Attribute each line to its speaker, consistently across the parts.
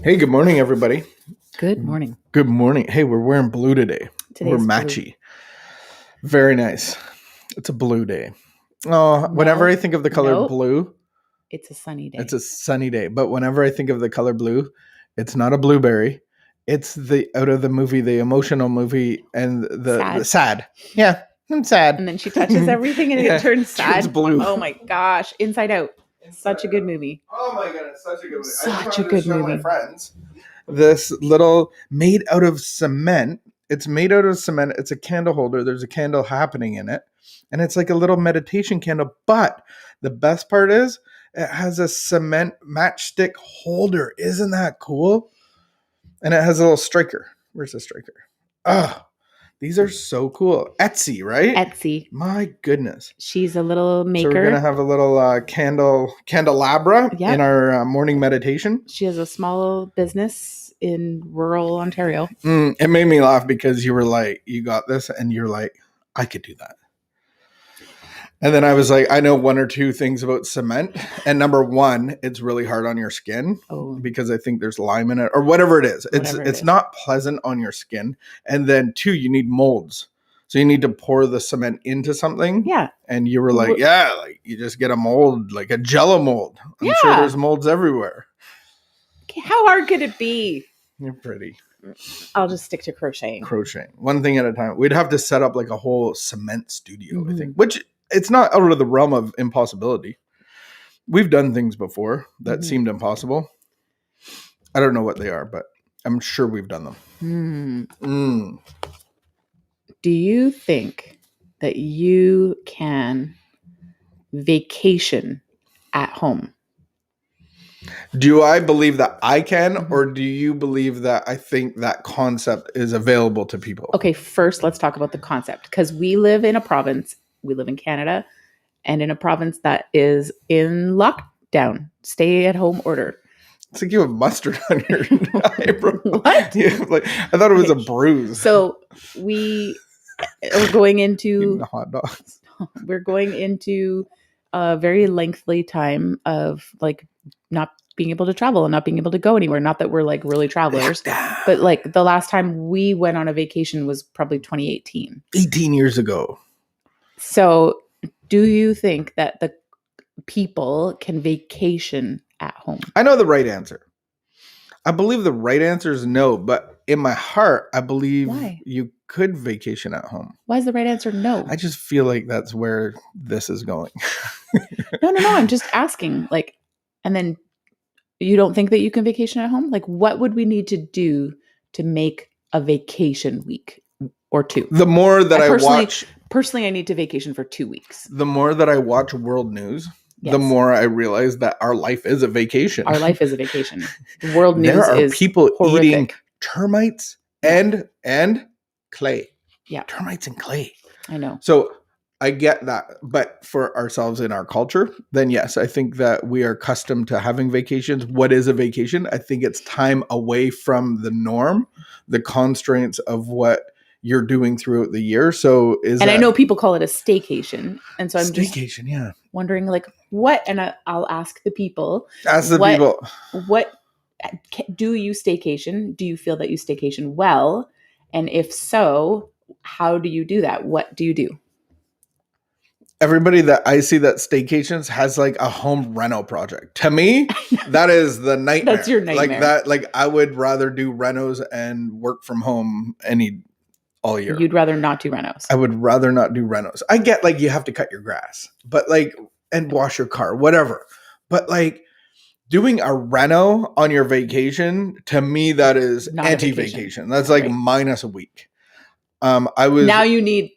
Speaker 1: Hey, good morning, everybody.
Speaker 2: Good morning.
Speaker 1: Good morning. Hey, we're wearing blue today. We're
Speaker 2: Today's blue.
Speaker 1: matchy. Very nice. It's a blue day. Oh, whenever I think of the color blue,
Speaker 2: It's a sunny day.
Speaker 1: it's a sunny day. But whenever I think of the color blue, it's not a blueberry. It's the out of the movie, the emotional movie, and the sad. Yeah, I'm sad.
Speaker 2: And then she touches everything and
Speaker 1: Yeah,
Speaker 2: it turns sad.
Speaker 1: turns blue.
Speaker 2: Oh my gosh. Inside Out. Such a good movie.
Speaker 1: Oh my goodness, such a good movie.
Speaker 2: Such a good movie.
Speaker 1: My friends, this little made out of cement. It's made out of cement. It's a candle holder. There's a candle happening in it. And it's like a little meditation candle. But the best part is it has a cement matchstick holder. Isn't that cool? And it has a little striker. Where's the striker? Oh, these are so cool. Etsy, right?
Speaker 2: Etsy.
Speaker 1: My goodness.
Speaker 2: She's a little maker.
Speaker 1: So we're going to have a little candelabra in our morning meditation.
Speaker 2: She has a small business in rural Ontario.
Speaker 1: It made me laugh because you were like, you got this, and you're like, I could do that. And then I was like, I know one or two things about cement. And number one, it's really hard on your skin because I think there's lime in it or whatever it is. It's not pleasant on your skin. And then two, you need molds. So you need to pour the cement into something.
Speaker 2: Yeah.
Speaker 1: And you were like, yeah, like you just get a mold, like a Jello mold. I'm sure there's molds everywhere.
Speaker 2: How hard could it be?
Speaker 1: You're pretty.
Speaker 2: I'll just stick to crocheting.
Speaker 1: One thing at a time. We'd have to set up like a whole cement studio, I think, which it's not out of the realm of impossibility. We've done things before that seemed impossible. I don't know what they are, but I'm sure we've done them.
Speaker 2: Do you think that you can vacation at home?
Speaker 1: Do I believe that I can, or do you believe that I think that concept is available to people?
Speaker 2: Okay, first let's talk about the concept, because we live in a province. We live in Canada, and in a province that is in lockdown, stay-at-home order.
Speaker 1: It's like you have mustard on your eyebrow.
Speaker 2: What?
Speaker 1: I thought it was a bruise.
Speaker 2: So we are going into
Speaker 1: hot dogs.
Speaker 2: We're going into a very lengthy time of like not being able to travel and not being able to go anywhere. Not that we're like really travelers, but like the last time we went on a vacation was probably 2018.
Speaker 1: 18 years ago.
Speaker 2: So do you think that the people can vacation at home?
Speaker 1: I know the right answer. I believe the right answer is no, but in my heart, I believe you could vacation at home.
Speaker 2: Why is the right answer no?
Speaker 1: I just feel like that's where this is going.
Speaker 2: No. I'm just asking. Like, and then you don't think that you can vacation at home? Like, what would we need to do to make a vacation week or two?
Speaker 1: The more that I watch...
Speaker 2: Personally, I need to vacation for 2 weeks.
Speaker 1: The more that I watch world news, the more I realize that our life is a vacation.
Speaker 2: Our life is a vacation. The world news
Speaker 1: there are
Speaker 2: is
Speaker 1: people
Speaker 2: horrific.
Speaker 1: Eating termites and clay.
Speaker 2: Yeah.
Speaker 1: Termites and clay.
Speaker 2: I know.
Speaker 1: So I get that. But for ourselves in our culture, then yes, I think that we are accustomed to having vacations. What is a vacation? I think it's time away from the norm, the constraints of what you're doing throughout the year. So
Speaker 2: I know people call it a staycation. And so I'm
Speaker 1: just
Speaker 2: wondering like what, and I'll ask the people. What do you staycation? Do you feel that you staycation well? And if so, how do you do that? What do you do?
Speaker 1: Everybody that I see that staycations has like a home reno project. To me, that is the nightmare.
Speaker 2: That's your nightmare.
Speaker 1: Like that, like I would rather do renos and work from home all year.
Speaker 2: You'd rather not do renos.
Speaker 1: I would rather not do renos. I get like you have to cut your grass, but like, and wash your car, whatever. But like doing a reno on your vacation, to me, that is not anti-vacation. That's like minus a week.
Speaker 2: Now you need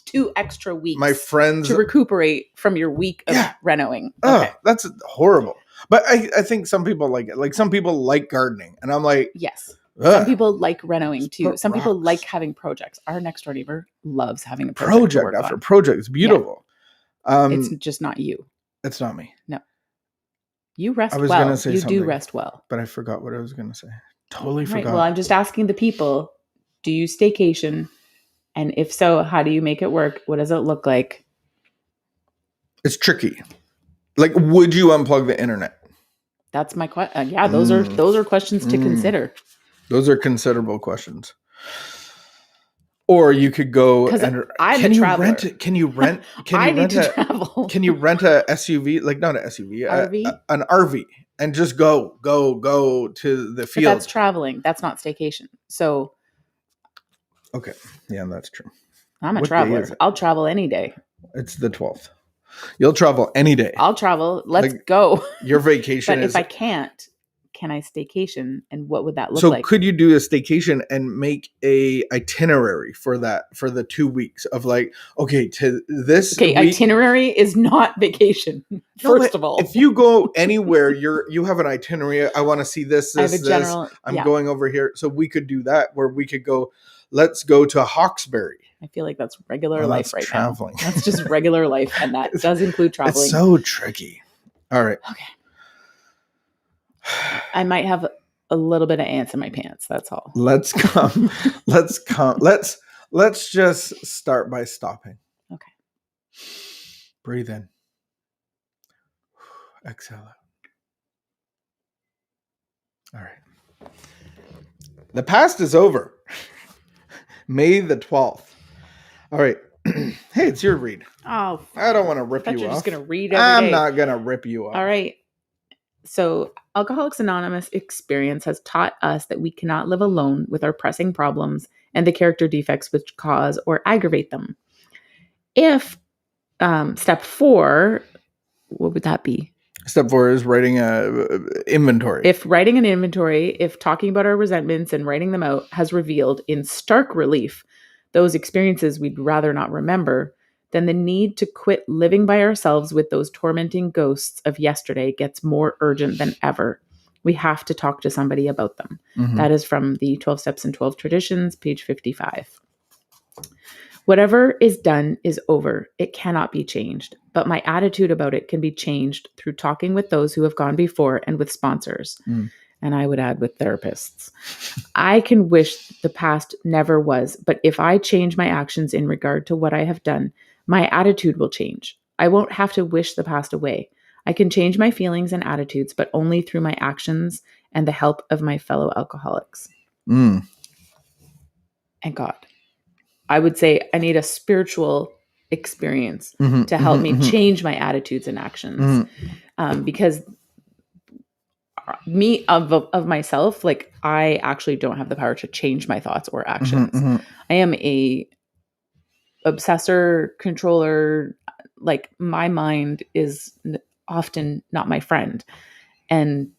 Speaker 2: two extra weeks.
Speaker 1: My friends
Speaker 2: to recuperate from your week of renoing.
Speaker 1: Okay. Oh, that's horrible. But I think some people like it. Like some people like gardening, and I'm like,
Speaker 2: yes. Some people like renoing too. Some people like having projects. Our next door neighbor loves having a project
Speaker 1: after project. It's beautiful.
Speaker 2: Yeah. It's just not you.
Speaker 1: It's not me.
Speaker 2: No. You rest well.
Speaker 1: I was going to say something.
Speaker 2: You do rest well.
Speaker 1: But I forgot what I was going to say. Totally forgot.
Speaker 2: Well, I'm just asking the people, do you staycation? And if so, how do you make it work? What does it look like?
Speaker 1: It's tricky. Like, would you unplug the internet?
Speaker 2: That's my question. Yeah, those are questions to consider.
Speaker 1: Those are considerable questions. Or you could go and
Speaker 2: I'm a traveler.
Speaker 1: Can you rent
Speaker 2: travel.
Speaker 1: Can you rent a SUV, like not an SUV,
Speaker 2: RV?
Speaker 1: An RV, and just go to the field?
Speaker 2: But that's traveling. That's not staycation. So
Speaker 1: okay, yeah, that's true.
Speaker 2: I'm a traveler. I'll travel any day.
Speaker 1: It's the 12th. You'll travel any day.
Speaker 2: I'll travel. Let's go.
Speaker 1: Your vacation
Speaker 2: but if I can't, can I staycation? And what would that look like?
Speaker 1: So could you do a staycation and make a itinerary for the 2 weeks of like, okay, to this week,
Speaker 2: itinerary is not vacation. First of all,
Speaker 1: if you go anywhere, you have an itinerary. I want to see this,
Speaker 2: I have a general,
Speaker 1: I'm going over here. So we could do that where we could go, let's go to Hawkesbury.
Speaker 2: I feel like that's regular life
Speaker 1: that's
Speaker 2: right
Speaker 1: traveling.
Speaker 2: now. That's just regular life. And that does include traveling.
Speaker 1: It's so tricky. All right.
Speaker 2: Okay. I might have a little bit of ants in my pants. That's all.
Speaker 1: Let's just start by stopping.
Speaker 2: Okay.
Speaker 1: Breathe in. Exhale out. All right. The past is over. May the 12th. All right. Hey, it's your read.
Speaker 2: Oh,
Speaker 1: I don't want to rip you off.
Speaker 2: You're just going to read every day.
Speaker 1: I'm not going to rip you off.
Speaker 2: All right. So, Alcoholics Anonymous experience has taught us that we cannot live alone with our pressing problems and the character defects which cause or aggravate them. If step 4, what would that be?
Speaker 1: Step 4 is writing an inventory.
Speaker 2: If writing an inventory, if talking about our resentments and writing them out has revealed in stark relief those experiences we'd rather not remember, then the need to quit living by ourselves with those tormenting ghosts of yesterday gets more urgent than ever. We have to talk to somebody about them. Mm-hmm. That is from the 12 Steps and 12 Traditions, page 55. Whatever is done is over. It cannot be changed. But my attitude about it can be changed through talking with those who have gone before and with sponsors. And I would add with therapists. I can wish the past never was, but if I change my actions in regard to what I have done, my attitude will change. I won't have to wish the past away. I can change my feelings and attitudes, but only through my actions and the help of my fellow alcoholics. And God. I would say I need a spiritual experience to help me change my attitudes and actions. Because me of myself, like I actually don't have the power to change my thoughts or actions. I am a obsessor, controller. Like my mind is often not my friend. And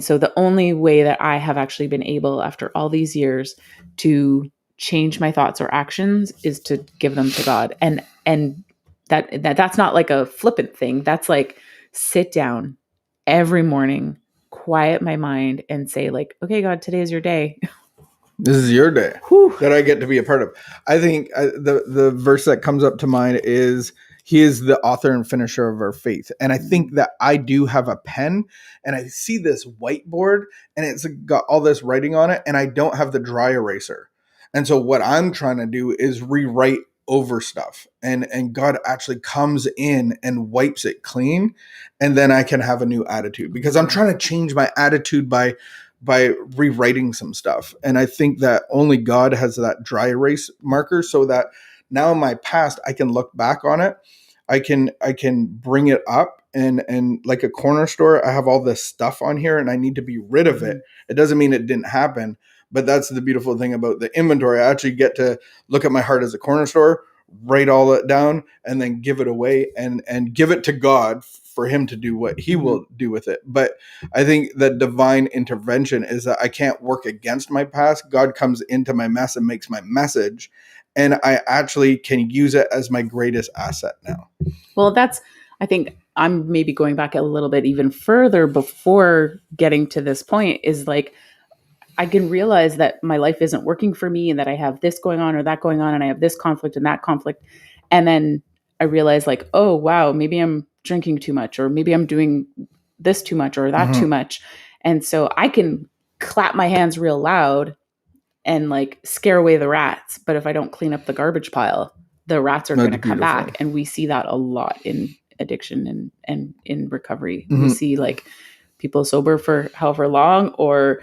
Speaker 2: so the only way that I have actually been able after all these years to change my thoughts or actions is to give them to God. And that's not like a flippant thing. That's like sit down every morning, quiet my mind and say like, okay, God, today is your day.
Speaker 1: This is your day that I get to be a part of. I think the verse that comes up to mind is, He is the author and finisher of our faith. And I think that I do have a pen and I see this whiteboard and it's got all this writing on it and I don't have the dry eraser. And so what I'm trying to do is rewrite over stuff and God actually comes in and wipes it clean. And then I can have a new attitude because I'm trying to change my attitude by rewriting some stuff. And I think that only God has that dry erase marker so that now in my past, I can look back on it. I can bring it up and like a corner store, I have all this stuff on here and I need to be rid of it. It doesn't mean it didn't happen, but that's the beautiful thing about the inventory. I actually get to look at my heart as a corner store, write all it down and then give it away and give it to God for him to do what he will do with it. But I think that divine intervention is that I can't work against my past. God comes into my mess and makes my message. And I actually can use it as my greatest asset now.
Speaker 2: Well, I think I'm maybe going back a little bit even further before getting to this point is like, I can realize that my life isn't working for me and that I have this going on or that going on and I have this conflict and that conflict. And then I realize like, oh, wow, maybe I'm drinking too much or maybe I'm doing this too much or that too much. And so I can clap my hands real loud and like scare away the rats. But if I don't clean up the garbage pile, the rats are going to come back. And we see that a lot in addiction and in recovery. We see like people sober for however long, or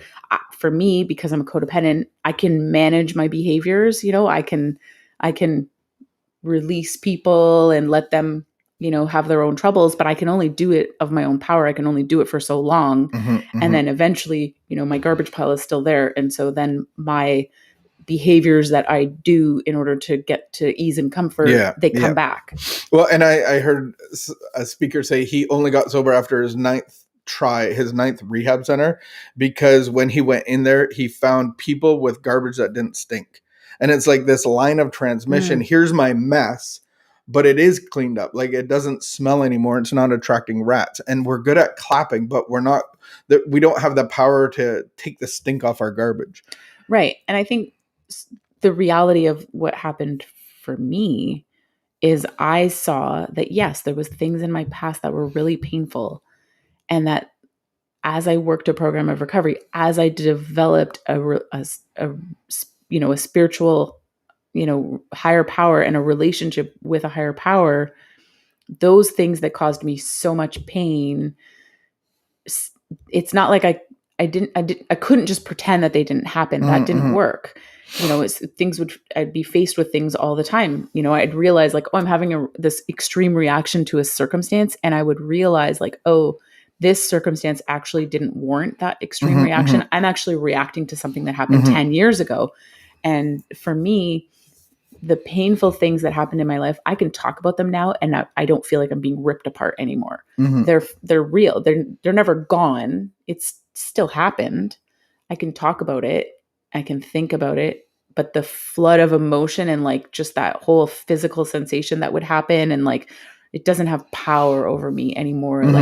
Speaker 2: for me, because I'm a codependent, I can manage my behaviors. I can release people and let them, have their own troubles, but I can only do it of my own power. I can only do it for so long. And then eventually, my garbage pile is still there. And so then my behaviors that I do in order to get to ease and comfort, they come back.
Speaker 1: Well, and I heard a speaker say he only got sober after his ninth rehab center, because when he went in there, he found people with garbage that didn't stink. And it's like this line of transmission. Here's my mess, but it is cleaned up. Like, it doesn't smell anymore. It's not attracting rats. And we're good at clapping, but we don't have the power to take the stink off our garbage.
Speaker 2: Right. And I think the reality of what happened for me is I saw that, yes, there was things in my past that were really painful. And that as I worked a program of recovery, as I developed a spiritual, higher power and a relationship with a higher power, those things that caused me so much pain, it's not like I couldn't just pretend that they didn't happen. That didn't work. I'd be faced with things all the time. I'd realize like, oh, I'm having this extreme reaction to a circumstance. And I would realize like, oh, this circumstance actually didn't warrant that extreme reaction. I'm actually reacting to something that happened 10 years ago. And for me, the painful things that happened in my life, I can talk about them now, and I don't feel like I'm being ripped apart anymore. They're real. They're never gone. It's still happened. I can talk about it. I can think about it, but the flood of emotion and like just that whole physical sensation that would happen, and like it doesn't have power over me anymore.
Speaker 1: And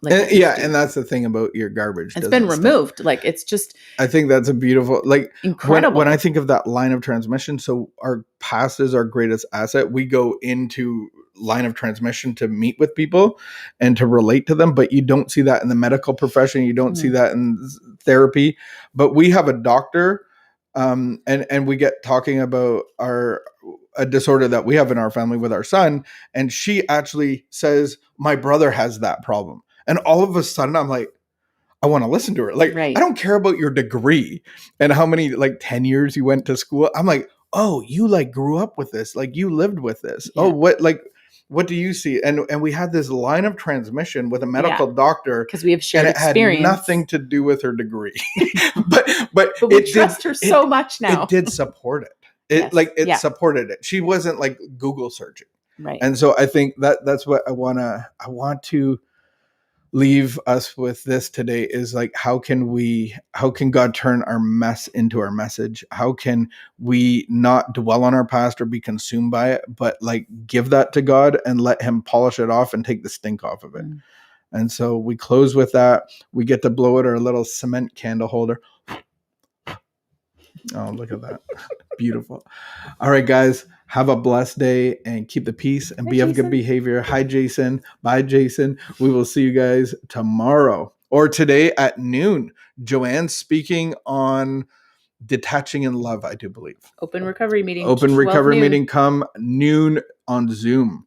Speaker 1: that's the thing about your garbage.
Speaker 2: It's been removed. Like, it's just,
Speaker 1: I think that's a beautiful, like,
Speaker 2: incredible.
Speaker 1: When I think of that line of transmission, so our past is our greatest asset. We go into line of transmission to meet with people and to relate to them, but you don't see that in the medical profession. You don't see that in therapy, but we have a doctor, and we get talking about a disorder that we have in our family with our son. And she actually says, my brother has that problem. And all of a sudden I'm like, I want to listen to her. Like, right. I don't care about your degree and how many, like 10 years you went to school. I'm like, oh, you like grew up with this. Like, you lived with this. Yeah. Oh, what do you see? And we had this line of transmission with a medical doctor,
Speaker 2: because we have shared experience.
Speaker 1: Had nothing to do with her degree, but
Speaker 2: we trust her so much now.
Speaker 1: It did support it. It supported it. She wasn't like Google searching.
Speaker 2: Right.
Speaker 1: And so I think that's what I want to leave us with this today is like, how can God turn our mess into our message? How can we not dwell on our past or be consumed by it, but like give that to God and let him polish it off and take the stink off of it. And so we close with that. We get to blow out our little cement candle holder. Oh, look at that. Beautiful. All right, guys, have a blessed day and keep the peace and be of good behavior. Hi, Jason. Bye, Jason. We will see you guys tomorrow or today at noon. Joanne's speaking on detaching in love, I do believe.
Speaker 2: Open recovery meeting.
Speaker 1: Open recovery meeting come noon on Zoom.